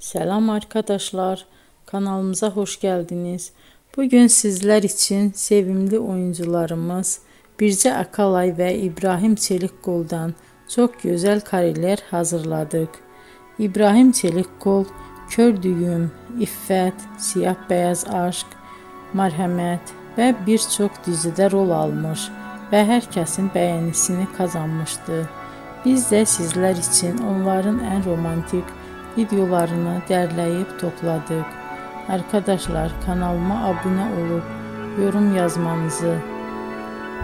Selam arkadaşlar, kanalımıza hoş geldiniz. Bugün sizler için sevimli oyuncularımız Birce Akalay ve İbrahim Çelikkol'dan çok güzel kareler hazırladık. İbrahim Çelikkol, Kör Düğüm, İffet, Siyah Beyaz Aşk, Merhamet ve birçok dizide rol almış ve herkesin beğenisini kazanmıştı. Biz de sizler için onların en romantik videolarını derleyip topladık. Arkadaşlar, kanalıma abone olup yorum yazmanızı,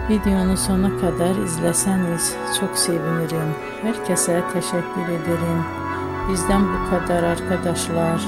videonu sona kadar izleseniz çok sevinirim. Herkese teşekkür ederim. Bizden bu kadar arkadaşlar.